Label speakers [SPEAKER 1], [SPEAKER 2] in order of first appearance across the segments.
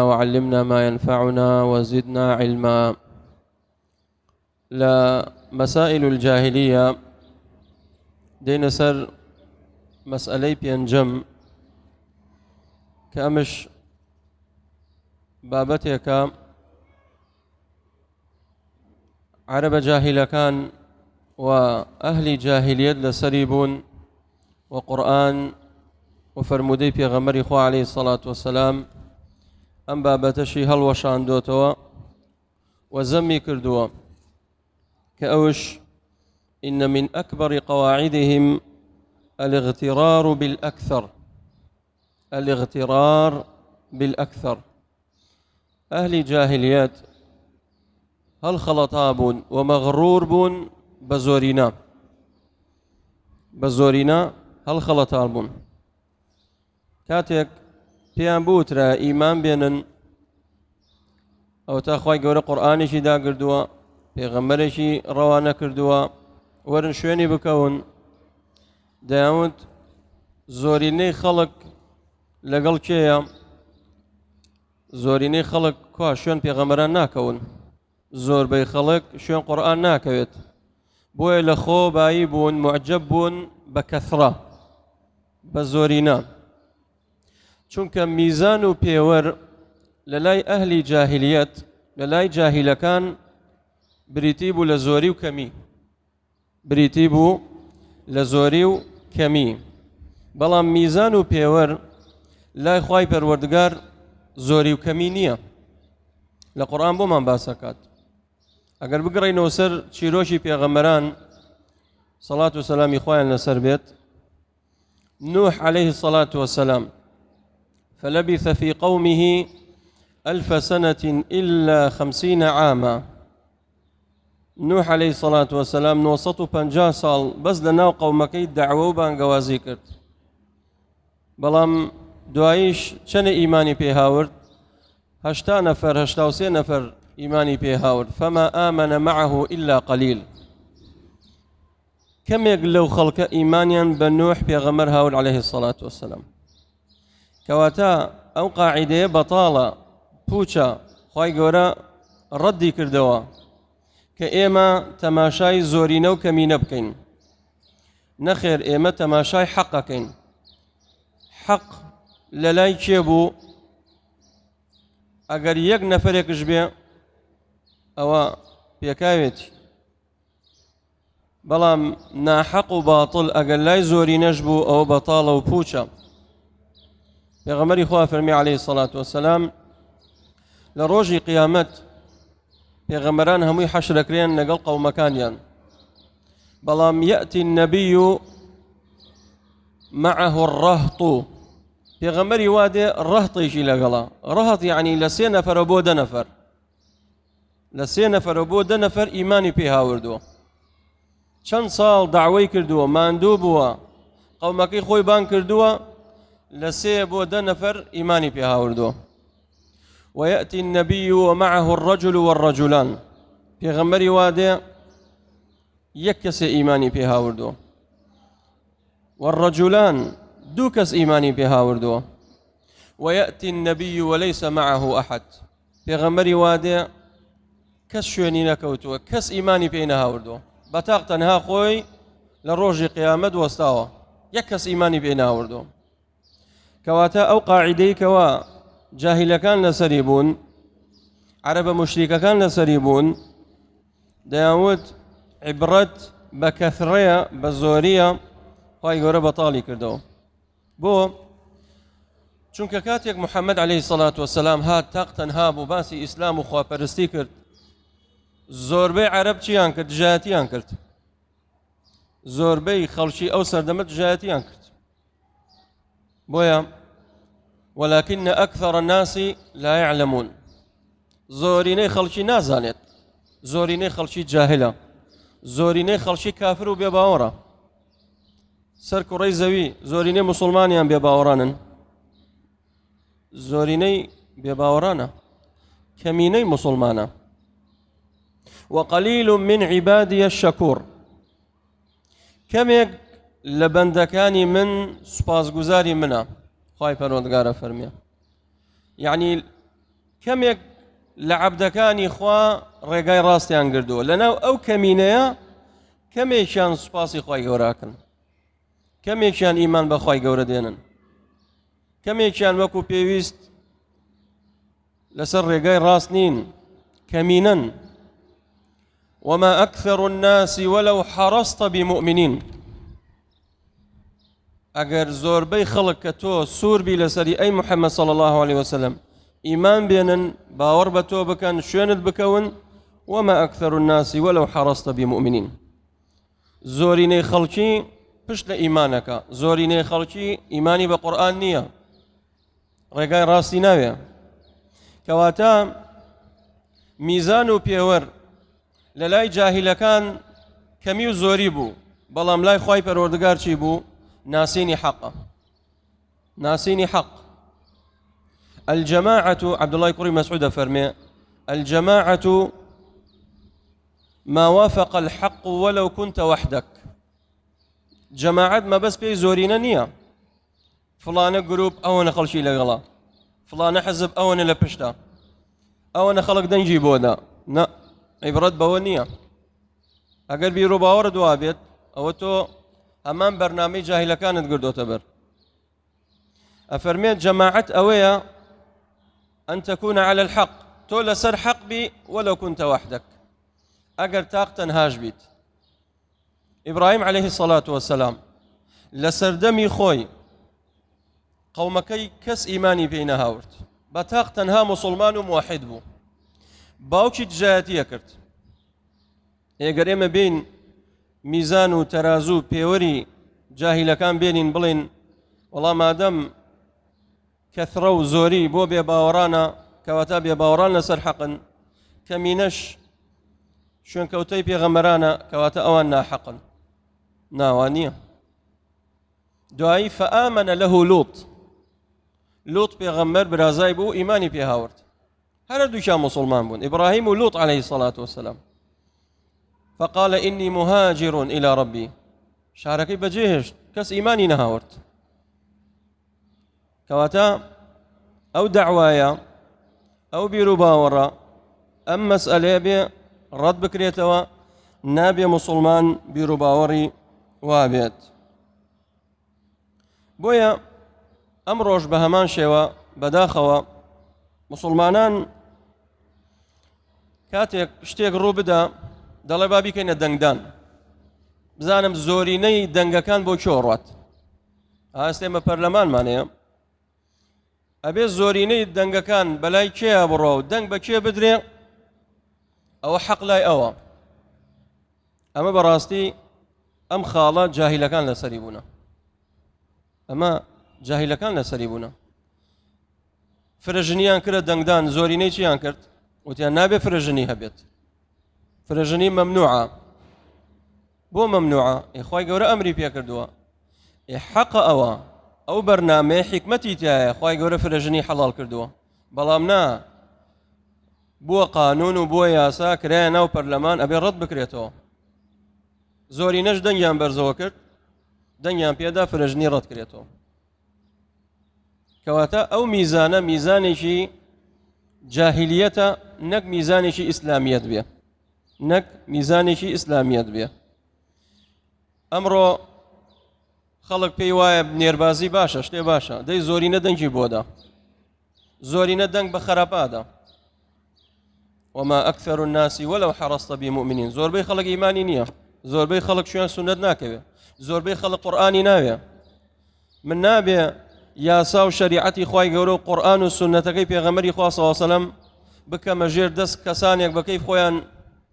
[SPEAKER 1] وعلمنا ما ينفعنا وزدنا علما. لا مسائل الجاهلية دين سر مسألة بينجم كأمش بابتك عرب جاهل كان وأهل جاهلية لسريبون وقرآن وفرمودي بيغمر إخوة عليه الصلاة والسلام أم بابتشي هل وشاندوتوا وزمي كردوا كأوش إن من أكبر قواعدهم الاغترار بالأكثر. أهل جاهليات هل خلطاب ومغرور بون بزورنا هل خلطاب كاتك بيان بوترا إيمان بينن أو تاخوي قورا قرآني شي دا كردوا پیغمبر شي روانا كردوا ورن شويني بكون داود زوريني خلق لقل كيا زوريني خلق كوا شوين پیغمبران ناكون زور بي خلق شوين قرآن ناكويت بوي لخو بايبون معجبون بكثرة بزورينا چونك ميزان بيور للاي أهل جاهليات للاي جاهل كان بريتيبو لزوري وكمي بلام ميزان بيور لا خواي پروردگار زوري وكمي نية لقرآن بو من باسكات اگر بقرأي نوسر چيروشي پیغمبران صلاة والسلام إخوان لسر بيت نوح عليه الصلاة والسلام فلبث في قومه 1000 سنة إلا 50 عاما. نوح عليه الصلاة والسلام نوسطو 50 سال بس لناو قومكي دعوة بانقوازي كرت بلام دعايش چن إيماني بيهاورد 83 نفر إيماني بيهاورد فما آمن معه إلا قليل. كم يقلو خلق إيمانيا بنوح بيغمر هاول عليه الصلاة والسلام كواتا أو قاعدة بطالة بوچا خواهي قورا ردي كردوا كإيما تماشاي زورينو كمين بكين نخير إيما تماشاي حقكين حق للاي كيبو اگر يك نفرك جبه او بيكاويتي بلام ناحق وباطل اگر لاي زوري نجبو او بطالة وبوچا بيغمري خواه فرمي عليه الصلاة والسلام لروجي قيامت بيغمران هموي حشر كريان نقل قومكانيان بلام يأتي النبي معه الرهط بيغمري وادي الرهط يشي لقلا رهط يعني لسي نفر وبو دنفر إيماني بيها وردو چند سال دعوي كردو ماندوبوا قومكي خوي بان كردو لسي بو دنفر إيماني بيها وردو ويأتي النبي ومعه الرجل والرجلان بيغمري وادي يكس إيماني بيها وردو والرجلان دوكس إيماني بها وردو ويأتي النبي وليس معه أحد بيغمري وادي كس شويني نكوتو كس إيماني بينها وردو بطاق تنها خوي لروج قيامد واستاوى يكس إيماني بينها وردو كواتا أو قاعدي كوا جاهل كان لسريبون عرب مشرك كان لسريبون داود عبرت بكثرية بزورية خواهي قورا بطالي كردو بو چونك كاتيك محمد عليه الصلاة والسلام هات تاقتن هابو باسي إسلام وخوا پرستی کرد زوربي عرب چيان کرد جهاتيان کرد زوربي خلشي أو سردمت جهاتيان کرد بويا ولكن أكثر الناس لا يعلمون زوريني خلشي نازانت زوريني خلشي جاهلة زوريني خلشي كافر وبيباورا سر كوري زوي زوريني مسلمانيان بيباورانن زوريني بيباورانا كميني مسلمانا وقليل من عبادي الشكور كم لبندكاني من سپاسگزاري منا خواهي پروردگار فرمي يعني کەمێک لە عەبدەکانی خوا ڕێگای ڕاستیان گردووە لەناو ئەو کەمینەیە کەمێکیان سوپاسی خوای گەوراکەن کەمێکیان ئیمان بە خوای گەورە دێنن کەمێکیان وەکو پێویست لەسەر ڕێگای ڕاست نین کەمینەن وما أكثر الناس ولو حرصت بمؤمنين ئەگەر زۆربەی خەڵک کە تۆ سوور بی لەسەری ئەی محەممەد صلی الله عليه وسلم ئیمان بێنن باوەڕ بە تۆ بکەن شوێنت بکەون وما أكثر الناس ولو حرصت بمؤمنين زۆرینەی خەڵکی پشت لە ئیمانەکە زۆرینەی خەڵکی ئیمانی بە قورئان نییە ڕێگای ڕاستی ناوێ کەواتە میزان و پێوەر لە لای جاهیلەکان کەمی و زۆری بوو بەڵام لای خوای پەروەردگار چی بوو ناسینی حەقە ناسینی حەق الجماعة عبد الله كريم مسعود فرمي الجماعة ما وافق الحق ولو كنت وحدك جماعة ما بس بي زورينا نية فلانة جروب أو أنا خلشي لغلا فلانة حزب أو أنا لبشتا أو أنا خلق دنجي بودا لا عبرت بونية أقل بيرو باور دوابيت أو تو أمام برنامج جاهلة كانت قردو تبر أفرميت جماعة أويا أن تكون على الحق تولى سر حق بي ولو كنت وحدك أقل تاقتن هاج بيت إبراهيم عليه الصلاة والسلام لسر دمي خوي قومكي كس إيماني بين هاورت بتاقتن ها مسلمان وموحد بو باوكي جاياتي كرت ئێگەر ئێمە بین میزان و تەرازوو پێوەری جاهیلەکان بێنین بڵین وەڵام مادەم کەثرە و زۆری بۆ بێباوەڕانە کەواتە بێباوەڕان لەسەر حەقن کەمینەش شوێنکەوتەی پێغەمبەرانە کەواتە ئەوان ناحەقن ناوان نییە دوایی فەئامەنە لەهو لوط پێغەمبەر برازای بوو ئیمانی پێ هاورد هەردووکیان مسلمان بوون ئیبراهیم و لوط عليه الصلاة والسلام فقال إني مهاجر إلى ربي شاركي بجيهش كس إيماني نهاورت كواتا أو دعوايا أو بيروباورا أم مسألة بي رد بكريتوا نابي مسلمان بيروباوري وابيت بويا أمروش بهمان شوا بداخوا مسلمانان كاتيك شتيك روبدا دەڵێ با بیکەینە دەنگدان بزانم زۆرینەی دەنگەکان بۆ کێ ڕات ئێستێمە پەرلەمانمانەیە ئەبێ زۆرینەی دەنگەکان بەلای کێیە بڕۆ و دەنگ بە کێ بدرێ ئەوە حەق لای ئەوە ئەمە بەڕاستی ئەم خاڵە جاهیلەکان لەسەری بوونە ئەمە جاهیلەکان لەسەری بوونە فرەژنیان کرە دەنگدان زۆرینەی چیان کرد وتیان نابێ فرەژنی هەبێت فرەژنی مەمنوعە بۆ مەمنوعە خوای گەورە ئەمری پێ کردووە حەقە ئەوە ئەو بەرنامەیە حیکمەتی تایە خوای گەورە فرەژنی حەڵال کردووە بەڵام نا بووە قانون و بووە یاسا کرایە ناو پەرلەمان ئەبێ ڕەت بکرێتەوە زۆرینەش دەنگیان بەرزەوە کرد دەنگیان پێدا فرەژنی ڕەت کرێتەوە کەواتە ئەو میزانە میزانێکی جاهیلیەتە نەک میزانێکی ئیسلامیەت بێ نەک میزانێکی ئیسلامیەت بێ ئەمڕۆ خەڵک پێی وایە نێربازی باشە شتێ باشە دەی زۆرینە دەنگی بۆدا زۆرینە دەنگ بە خەراپادا وما أكثر الناس ولو حرصت بمؤمنين زۆربەی خەڵک ئیمانی نییە زۆربەی خەڵک شوێن سونەت ناکەوێ زۆربەی خەڵک قورئانی ناوێ من نابێ یاسا و شریعەتی خوای گەورە و قورئان و سونەتەکەی پێغەمبەری خوا صلی الله علیه وسلم بکەمە ژێر دەست کەسانێک بە کەیف خۆیان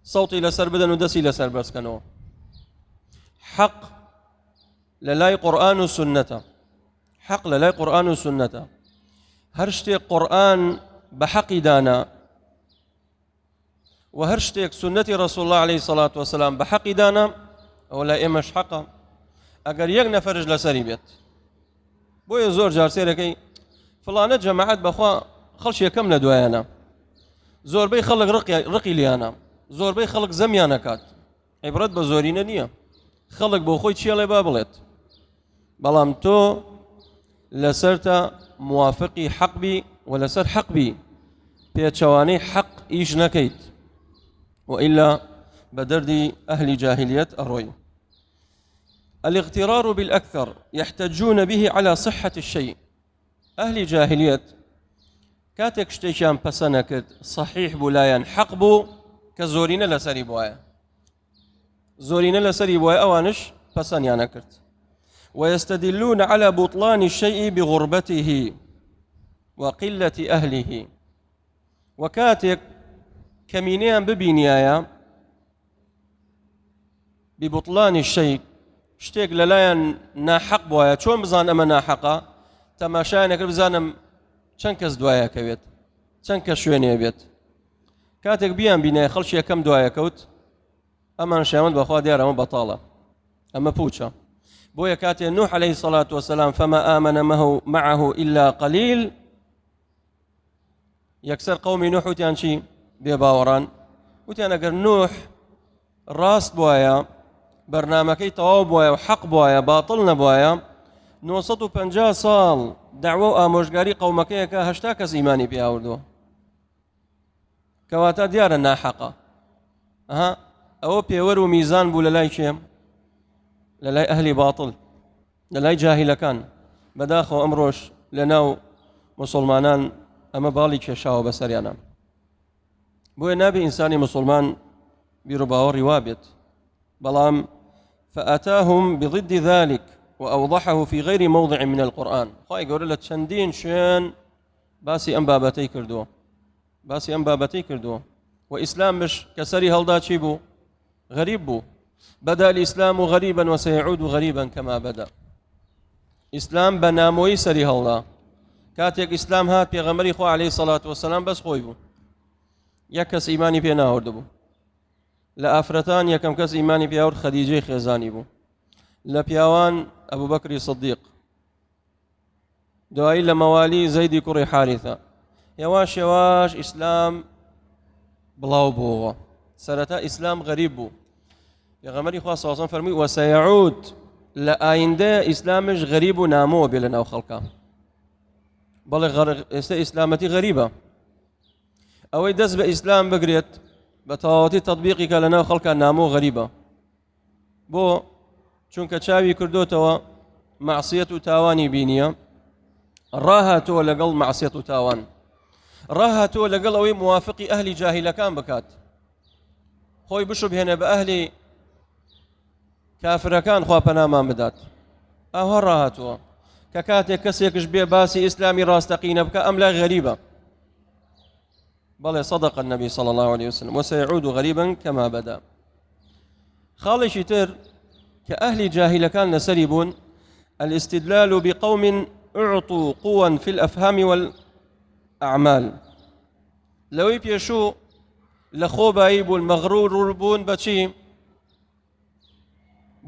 [SPEAKER 1] صوتي لسر بدن ودسي لسر بس كانوا حق للاي قرآن وسنة حق للاي قرآن وسنة هرشتي قرآن بحق دانا وهرشتي سنة رسول الله عليه الصلاة والسلام بحق دانا ولا إمش حقا أقر يغنى فرج لسري بيت بويا زور جار سيركي فلانة جماعات بخوا خلش يكمل دوايانا زور بي خلق رقي ليانا زۆربەی خەڵک زەمیان نەکات عیبرەت بە زۆرینە نییە خەڵک بۆ خۆی چیەڵێ با بڵێت بەڵام تۆ لەسەرتە موافقی حەق بی و لەسەر حەق بی پێچەوانەی حەق ئیش نەکەیت وإلا بدردي أهل جاهلية أروي. الاغترار بالأكثر يحتجون به على صحة الشيء. أهل جاهلية كاتك شتيشان بسنكت صحيح بولايان حق بو كزورين لسري بوايا زورين لسري بوايا أوانش بسن يانكرت. ويستدلون على بطلان الشيء بغربته وقلة أهله. وكاتك كمينيان ببينيايا ببطلان الشيء شتێک لەلایەن ناحەق بواە چۆن بزان ئەمە ناحەقە تەماشایانەکە بزانم چەند کەس دوایەکەوێت چەند کەس شوێنێ بێت کاتێک بیان بینایە خەڵکی یەکەم دوایەکەوت ئەمان شایەت بەخوا دیارە ئەمە بەتاڵە ئەمە پوچە بۆیە کاتێ نوح عليه الصلاة والسلام فما آمن معه إلا قليل یەکسەر قەومی نوح وتیان چی بێباوەڕان وتیان ئەگەر نوح ڕاست بواە بەرنامەکەی تەواو بواە و حەق بواە باتڵ نەبواە 950 ساڵ داوە و ئامۆژگاری قەومەکەیەکە 80 کەس ئیمانی پێ ئاوردووە کەواتە دیارە ناحەقە ئەوە پێوەر و میزان بوو لەلای کێم لەلای ئەهلی باتڵ لەلای جاهیلەکان بەداخەوە ئەمڕۆژ لەناو مسلمانان ئەمە باڵی کێشاوە بەسەریانە بۆیە نابێ ئینسانی مسلمان بیر و باوەڕی وابێت بەڵام فأتاهم بضد ذلك وأوضحه في غير موضع من القرآن. خواهي قول لك چەندین شوێن باسی ئەم بابەتەی کردووە باسی ئەم بابەتەی کردووە وإسلامش كسري هەڵدا چی بوو غەریب بوو بدأ الإسلام غريبا وسيعود غريبا كما بدأ. إسلام بناموي سري هەڵدا کاتێک ئیسلام هات پێغەمبەری خوا عليه الصلاة والسلام بەس خۆی بوو یەک کەس ئیمانی پێ ناوەردبوو لە ئافرەتان یەکەم کەس ئیمانی پیاوەرد خەدیجەی خێزانی بوو لە پیاوان ئەبوو بەکری سدیق دوایی لە مەوالی زەیدی کوڕی حارثە یەواش یەواش ئیسلام بڵاو بووەوە سەرەتا ئیسلام غەریب بوو پێغەمبەری خوا صلی الله علیه و سلم فەرمووی وەسەیعود لە ئایندە ئیسلامش غەریب و نامۆوە بێ لەناو خەڵکە بەڵێ ئێستا ئیسلامەتی غەریبە ئەوەی دەست بە ئیسلام بگرێت بە تەواوەتی تەطبیقی کە لەناو خەڵکە نامۆ غەریبە بۆ چونکە چاوی کردوتەوە معسیەت و تاوانی بینیە ڕاهاتووە لەگەڵ معسیەت و تاوان ڕاهاتووە لەگەڵ ئەوەی موافقی ئەهلی جاهیلەکان بکات خۆی بشبهێنێ بە ئەهلی کافرەکان خوا پەنامان بدات ئەوە ڕاهاتووە کە کاتێک کەسێکش بێ باسی ئیسلامی ڕاستەقینە بکە ئەم لای غەریبە بەڵێ صدق النبي صلى الله عليه وسلم وسيعود غريبا كما بدا. خاڵێکی تر کە ئەهلی جاهیلەکان لەسەری بوون الاستدلال بقوم اعطوا قوة في الأفهام والأعمال لەوەی پێشوو لە خۆبایی بوون مەغرور بوون بەچی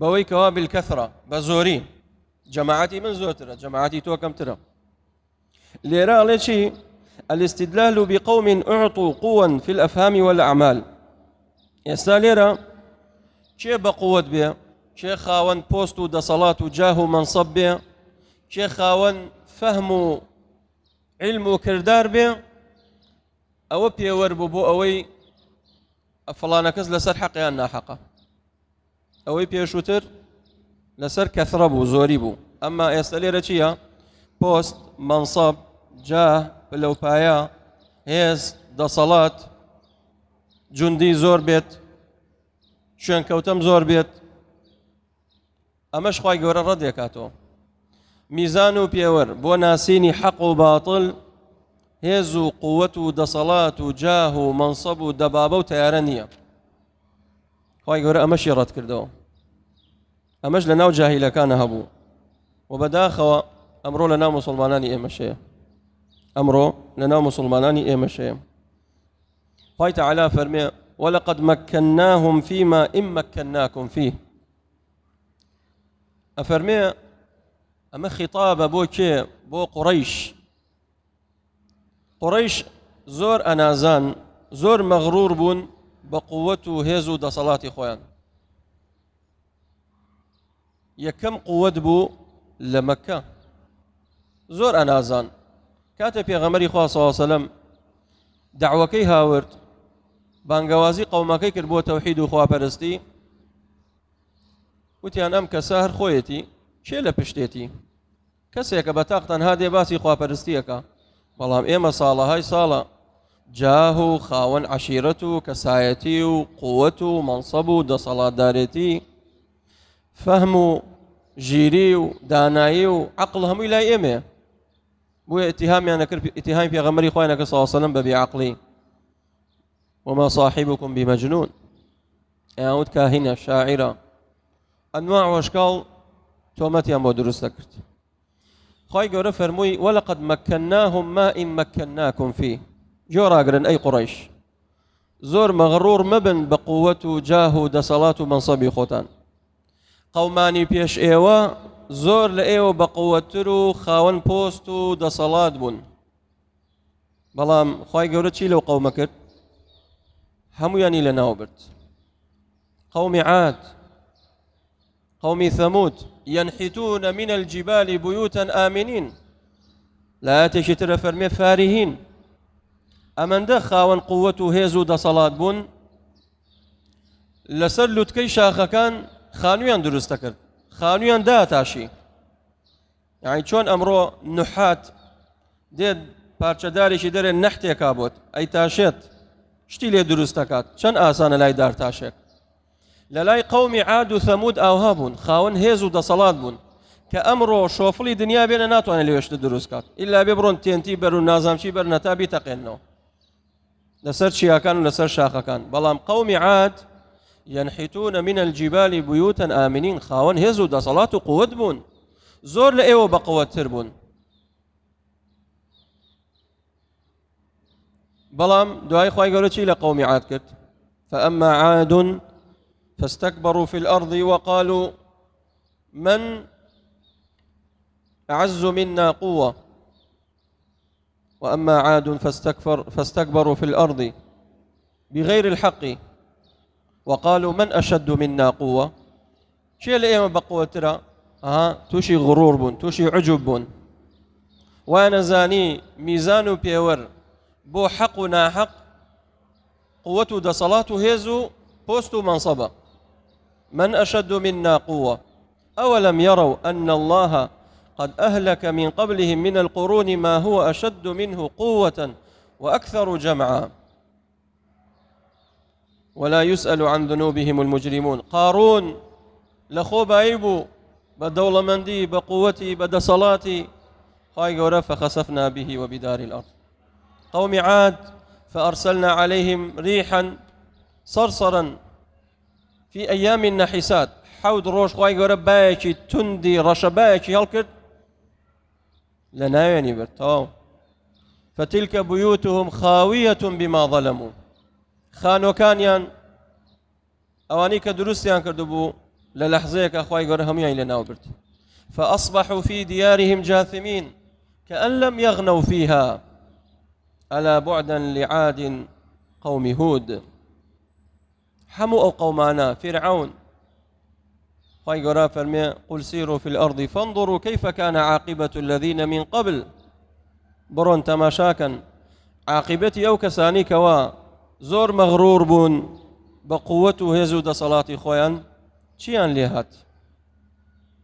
[SPEAKER 1] بەوەی کەوا بالکەثرە بە زۆری جەماعەتی من زۆرترە جەماعەتی تۆ کەمترە لێرە ئەڵێ چی الاستدلال بقوم اعطوا قوة في الأفهام والأعمال. ئێستا لێرە چێ بە قووەت بێ چێ خاوەن پۆست و دەسەڵات و جاه و مەنسەب بێ چێ خاوەن فەهم و علم و کردار بێ ئەوە پێوەربوو بۆ ئەوەی فڵانە کەس لەسەر حەقیان ناحەقە ئەوەی پێشووتر لەسەر کەثرە بوو زۆری بوو ئەمما ئێستا لێرە چییە پۆست مەنسەب جاه پلەپایە هێز دەسەڵات جوندی زۆر بێت شوێنکەوتەم زۆر بێت ئەمەش خوای گەورە ڕەدێکاتەوە میزان و پێوەر بۆ ناسینی حەق و باتڵ هێز و قووەت و دەسەڵات و جاه و مەنسەب و دەبابە و تیارە نییە خوای گەورە ئەمەشی ڕەت کردەوە ئەمەش لە ناو جاهیلەکانە هەبوو و بەداخەوە ئەمڕۆ لە ناو مسلمانانی ئێمەشەیە ئەمڕۆ لە ناو مسلمانانی ئێمەشەیە خوای تەعالا فەرمێ ولقد مكناهم فيما إن مكناكم فيه أفرمي أما خطابة بو كي بو قريش زور أنازان زور مغرور بون بقوته هيزو دا صلاة خوان يكم قوة بو لمكة زور أنازان كاتب يا غمري خواه صلى الله عليه وسلم دعوەکەی هاورد بانگەوازی قەومەکەی کرد بۆ تەوحید و خواپەرستی وتیان ئەم کەسە هەر خۆیەتی چێ لە پشتێتی کەسێکە بە تاق تەنها دێ باسی خواپەرستیەکە بەڵام ئێمە ساڵەهای ساڵە جاه و خاوەن عەشیرەت و کەسایەتی و قووەت و مەنسەب و دەسەڵاتدارێتی فەهم و ژیری و دانایی و عەقڵ هەمووی لای ئێمێ بۆیە ئیتیهامیان نەکرد ئیتیهامی پێغەمبەری خوای نەکرد صلی الله علیه و سلم بە بێعەقڵی وما صاحبكم بمجنون ئەیانوت کاهینە شاعرە ئەنواع وەشکاڵ تۆمەتیان بۆ دروست دەکرد خوای گەورە فەرمووی وەلەقەد مەکەناهم ما ئین مەکەناکم فیه جۆڕاگرن ئەی قوڕەیش زۆر مەغڕوڕ مەبن بە قووەت و جاه و دەسەڵات و مەنسەبی خۆتان قەومانی پێش ئێوە زۆر لە ئێوە بە قووەتتر و خاوەن پۆست و دەسەڵات بوون بەڵام خوای گەورە چی لەو قەومە کرد هەموویانی لەناو برد قەومی عاد قومی ثەمود ينحتون من الجبال بيوتا آمنين لا تشتر فرمي فارهين ئەمەندە خاوەن قووەت و هێز و دەسەڵات بوون لەسەر لوتکەی شاخەکان خانوویان دروستە کرد خانوویان داتاشی یعنی چۆن ئەمڕۆ نحات دێت پارچەدارێکی دەرێ نەحتێکا بۆت ئەی تاشێت شتی لێ دروست دەکات چەند ئاسانە لای دارتاشێک لە لای قەومی عاد و ثەمود ئاوها بوون خاوەن هێز و دەسەڵات بوون کە ئەمڕۆ شۆفڵی دنیا بێنە ناتوانێت لێوێشتە دروست کات ئیلا بێ بڕۆن تێنتی بەر و نازامچی بەر نەتا بیتەقێنەوە لەسەر چیاکان و لەسەر شاخەکان بەڵام قەومی عاد ينحتون من الجبال بيوتا آمنين خاوەن هێز و دەسەڵات و قووەت بوون زۆر لە ئێوە بە قووەتتر بوون بەڵام دوای خوای گەورە چی لە قەومی عاد کرد فأما عاد فاستكبروا في الأرض وقالوا من أعز منا قوة وأما عاد فاستكبروا في الأرض بغير الحق وقالوا من أشد منا قوة شيء لئيما بقوة ترى توشي غرور بون توشي عجب بون وانا زاني ميزان بيور بو حق ناحق قوة دصلاة هيزو بوست منصبة من أشد منا قوة أولم يروا أن الله قد أهلك من قبلهم من القرون ما هو أشد منه قوة وأكثر جمعا ولا يسأل عن ذنوبهم المجرمون قارون لخو بايبو بدولة مندي بقوتي بدا صلاتي خاي قورا فخسفنا به وبدار الأرض قوم عاد فأرسلنا عليهم ريحا صرصرا في أيام النحسات حود روش خاي قورا بايكي تندي رشبايكي هالكد لنا يعني برتاو فتلك بيوتهم خاوية بما ظلموا خانووکانیان ئەوانەی کە دروستیان کردبوو لە لەحزەیەک خوای گەورە هەموویان لەناو برد فأصبحوا في ديارهم جاثمين كأن لم يغنوا فيها ألا بعدا لعاد قوم هود هەموو ئەو قەومانە فرعون خوای گەورە فەرمێ قل سيروا في الأرض فانظروا كيف كان عاقبة الذين من قبل بڕۆن تەماشاکەن عاقبەتی ئەو کەسانی کەوا زۆر مەغڕوڕ بوون بە قووەت و هێز و دەسەڵاتی خۆیان چیان لێ هات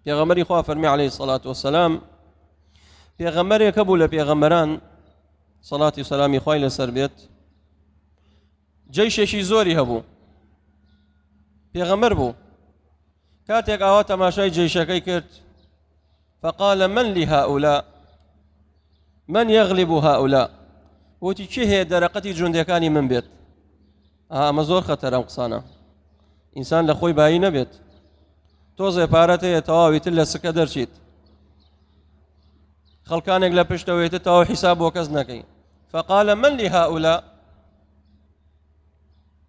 [SPEAKER 1] پێغەمبەری خوا فەرمی عەلەیهی السەڵات وەسەلام پێغەمبەرێکە بوو لە پێغەمبەران سەڵاتی و سەلامی خوای لەسەر بێت جەیشێکی زۆری هەبوو پێغەمبەر بوو کاتێک ئاوا تەماشای جەیشەکەی کرد فقال من لهؤلاء من يغلب هؤلاء وتی چی هەیە دەرەقەتی جوندەکانی من بێت ئەمە زۆر خەتەرە ئەم قسانە ئینسان لە خۆی بایی نەبێت تۆزێ پارەت هەیە تەواویتر لە سکە دەرچیت خەڵکانێک لە پشتەوەیتر تەواو حیساب بۆ کەس نەکەی فقال من لهؤلاء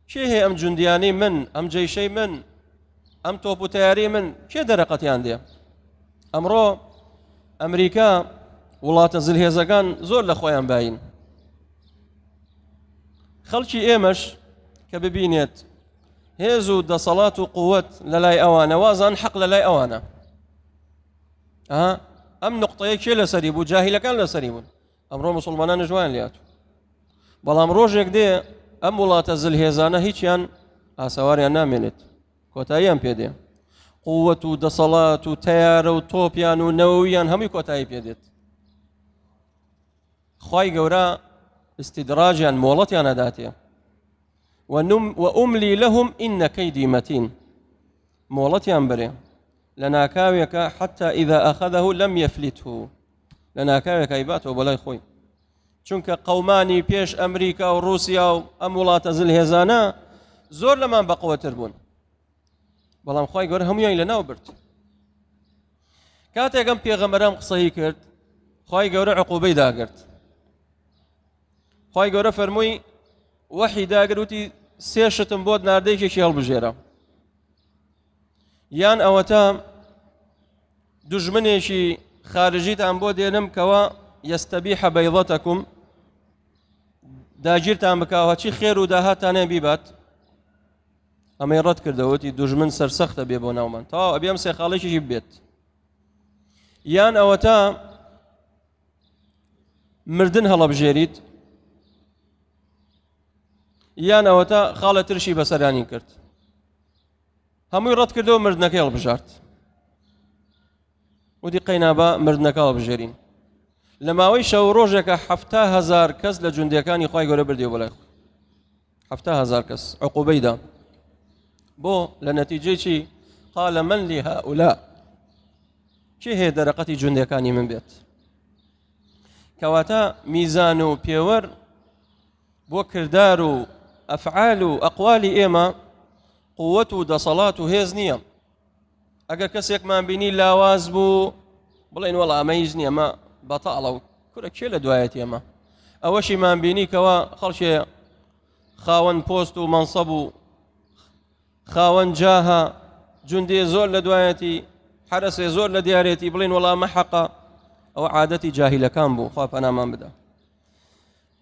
[SPEAKER 1] چی هەیە ئەم جوندیانەی من ئەم جەیشەی من ئەم تۆپ و تەیاری من چێ دەرەقەتیان دێ ئەمڕۆ ئەمریکا وڵاتە زلهێزەکان زۆر لە خۆیان باین خەڵکی ئێمەش کە ببینێت هێز و دەسەڵات و قووەت لە لای ئەوانە وازان حەق لە لای ئەوانە ئەم نقطەیە کێ لەسەری بوو جاهیلەکان لەسەری بوون ئەمڕۆ موسڵمانان جوان لێهاتوو بەڵام ڕۆژێک دێ ئەم وڵاتە زلهێزانە هیچیان ئاسەواریان نامێنێت کۆتاییان پێدێ قووەت و دەسەڵات و تەیارە و تۆپیان و نەوەویان هەمووی کۆتایی پێدێت خوای گەورە استیدراجیان مۆڵەتیان ئەداتێ وأملي لهم إن كيدي متين مۆڵەتیان بەرێ لە ناکاوێکە حتى إذا أخذه لم يفلته لە ناکاوێکە ئەیباتەوە بەلای خۆی چونکە قەومانی پێش ئەمریکا و رووسیا و ئەم وڵاتە زلهێزانە زۆر لەمان بەقوەتر بوون بەڵام خوای گەورە هەموویان لەناو برد کاتێک ئەم پێغەمبەران قسەی کرد خوای گەورە عقوبەی داگرت خوای گەورە فەرمووی وەحی داگرت وتی سێ شتم بۆت ناردەیەکێکی هەڵبژێرە یان ئەوەتە دوژمنێکی خارجیتان بۆ دێنم کەوە یەستەبیحە بەیضەتەکم داگیرتان بکەوە چی خێر و داهاتانێ بیبات ئەمەی ڕەت کردەوەتی دوژمن سەرسەختە بێ بۆ ناومان تەواو ئەبێ ئەم سێ خاڵێکیشی بێت یان ئەوەتە مردن هەڵەبژێریت یان ئەوەتە خاڵە ترشی بەسەرانی کرد هەمووی ڕەت کردەوە مردنەکەی هەڵبژارد وتی قەینابە مردنەکە هەڵبژێرین لە ماوەی شەو ڕۆژێکە 7,000 کەس لە جوندەکانی خوای گەورە بردێ بەلای خۆی 7,000 کەس عقوبەیدا بۆ لە نەتیجەی چی قال من لي هؤلاء چی هەیە دەرەقەتی جوندەکانی من بێت کەواتە میزان و پێوەر بۆ کردار و ئەفعال و ئەقوالی ئێمە قووەت و دەسەڵات و هێز نییە ئەگەر کەسێکمان بینی لاواز بوو بڵێن وەڵا ئەمە هیچ نییە ئەمە بەتاڵە و کورە کێ لە دوایەتی ئێمە ئەوەشیمان بینی کەوە خەڵکێ خاوەن پۆست و مەنسەب و خاوەن جاها جوندێ زۆر لە دوایەتی حرەسێ زۆر لە دیارێتی بڵێن وەڵا ئەمە حەقە ئەوە عادەتی جاهیلەکان بوو خوا پەنامان بدە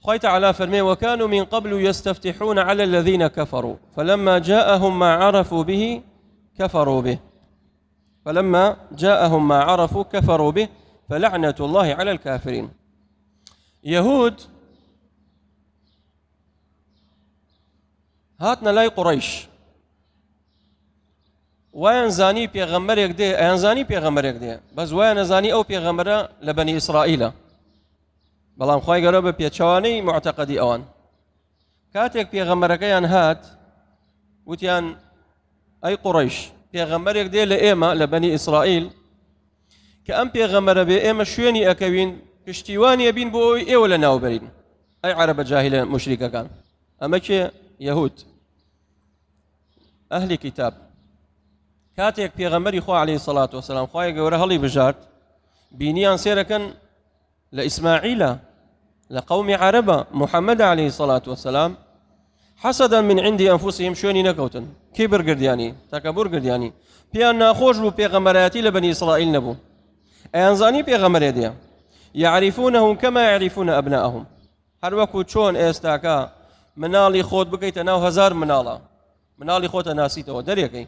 [SPEAKER 1] خوای تعالی فەرمێ وكانوا من قبل يستفتحون على الذين كفروا فلما جاءهم ما عرفوا به كفروا به فلما جاءهم ما عرفوا كفروا به فلعنة الله على الكافرين يهود هاتنا لاي قريش وایان زانی پێغەمبەرێک دێ ئەیان زانی پێغەمبەرێک دێ بەس وایان نەزانی ئەو پێغەمبەرە لە بەنی ئیسرائیلە بەڵام خوای گەورە بە پێچەوانەی معتەقەدی ئەوان کاتێک پێغەمبەرەکەیان هات وتیان ئەی قوڕەیش پێغەمبەرێک دێ لە ئێمە لە بەنی ئیسرائیل کە ئەم پێغەمبەرە بێ ئێمە شوێنی ئەکەوین پشتیوانی ئەبین بۆ ئەوی ئێوە لە ناوبەرین ئەی عەرەبە جاهیلە موشریکەکان ئەمە کێ یەهود ئەهلی کتاب کاتێک پێغەمبەری خوا عەلەیهی سەڵات وەسەلام خوای گەورە هەڵی بژارد بینیان سێرەکەن لە ئیسماعیلە لە قەومی عەرەبە محەممەد عەلەیهی سەڵات وەسەلام حەسەدەن من عندی ئەنفوسیهم شوێنی نەکەوتن کیبر گردیانی تەکەبوڕ گردیانی پێیان ناخۆش بوو پێغەمبەرایەتی لە بەنی ئیسرائیل نەبوو ئەیان زانی پێغەمبەرێ دێ یعریفونەهم کەما یعریفونە ئەبناءەهم هەر وەکو چۆن ئێستاکە مناڵی خۆت بکەیتە ناو 1000 مناڵە مناڵی خۆتە ناسیتەوە دەرێکەی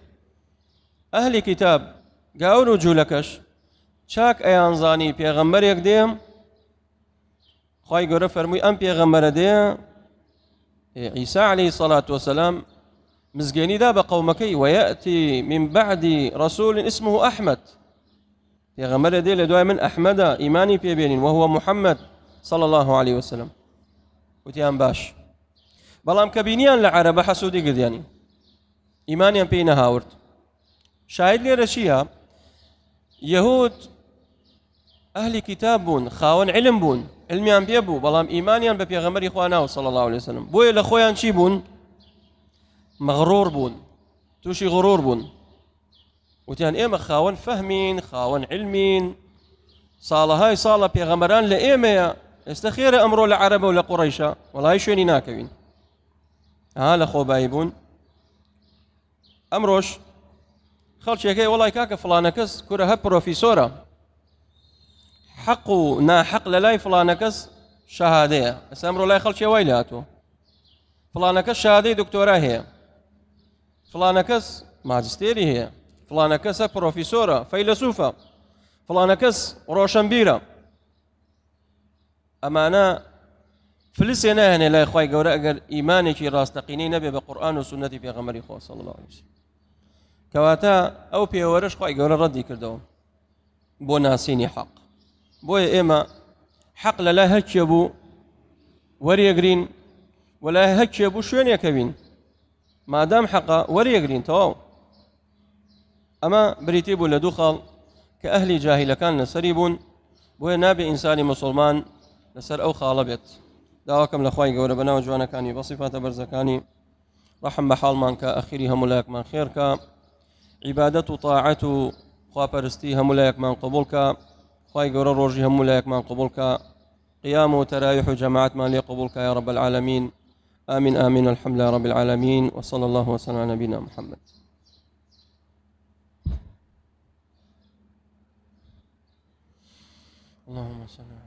[SPEAKER 1] ئەهلی کتاب گاور و جوولەکەش چاک ئەیان زانی پێغەمبەرێک دێم خوای گەورە فەرمووی ئەم پێغەمبەرە دێ عیسا عەلەیهی سەڵات وەسەلام مزگەنیدا بە قەومەکەی وەیەتی من بعدی ڕەسوول اسمه ئەحمەد پێغەمبەرە دێ لە دوای من ئەحمەدە ئیمانی پێبێنین وهو محەممەد صلى الله عليه وسلم وتیان باش بەڵام کە بینیان لە عەرەبە حەسوودی گردیانی ئیمانیان پێی نەهاورد شاهد لێرە چییە یەهود ئەهلی کتاب بوون خاوەن علم بوون علمیان پێ بوو بەڵام ئیمانیان بە پێغەمبەری خوا ناوە صلی الله عليه وسلم بۆیە لە خۆیان چی بوون مەغڕور بوون تووشی غڕور بوون وتیان ئێمە خاوەن فەهمین خاوەن علمین ساڵەهای ساڵە پێغەمبەران لە ئێمەیە ئێستا خێرە ئەمڕۆ لە عەرەبە و لە قوڕەیشە وەڵای شوێنی ناکەوین لە خۆبایی بوون ئەمڕۆژ خەڵکێکەکەی وەڵای کاکە فڵانە کەس کورە هەر پرۆفیسۆرە حەق و ناحەق لە لای فڵانە کەس شەهادەیە ئەستا ئەمڕۆ لای خەڵکی وای لە هاتووە فڵانە کەس شەهادەی دکتۆرا هەیە فڵانە کەس ماجستێری هەیە فڵانە کەسە پرۆفیسۆرە فەیلسوفە فڵانە کەس ڕۆشنبیرە ئەمانە فلسێ نایەنێ لای خوای گەورە ئەگەر ئیمانێکی ڕاستەقینەی نەبێ بە قورئان و سونەتی پێغەمبەری خوا صلی الله عليه وسلم کەواتە ئەو پێوەرەش خوای گەورە ڕەدی کردەوە بۆ ناسینی حەق بۆیە ئێمە حەق لە لای هەر کێ بوو وەریەگرین و لای هەر کێ بوو شوێنێکەوین مادام حەقە وەریەگرین تەواو ئەمە بریتی بوو لە دوو خاڵ کە ئەهلی جاهیلەکان لەسەری بوون بۆیە نابێ ئینسانی مسلمان لەسەر ئەو خاڵە بێت داواکەم لە خوای گەورە بەناو جوانەکانی بە صیفاتە بەرزەکانی ڕەحم بە حاڵمان کە ئەخیری هەموو لایەکمان خێرکە عیبادەت و طاعەت و خواپەرستی هەموو لایەکمان قبوڵکە خوای گەورە ڕۆژی هەموو لایەکمان قبوڵکە قيام وتراويح جماعات ما لي قبولك يا رب العالمين آمين آمين الحمد لله رب العالمين وصلى الله وسلم على نبينا محمد اللهم صل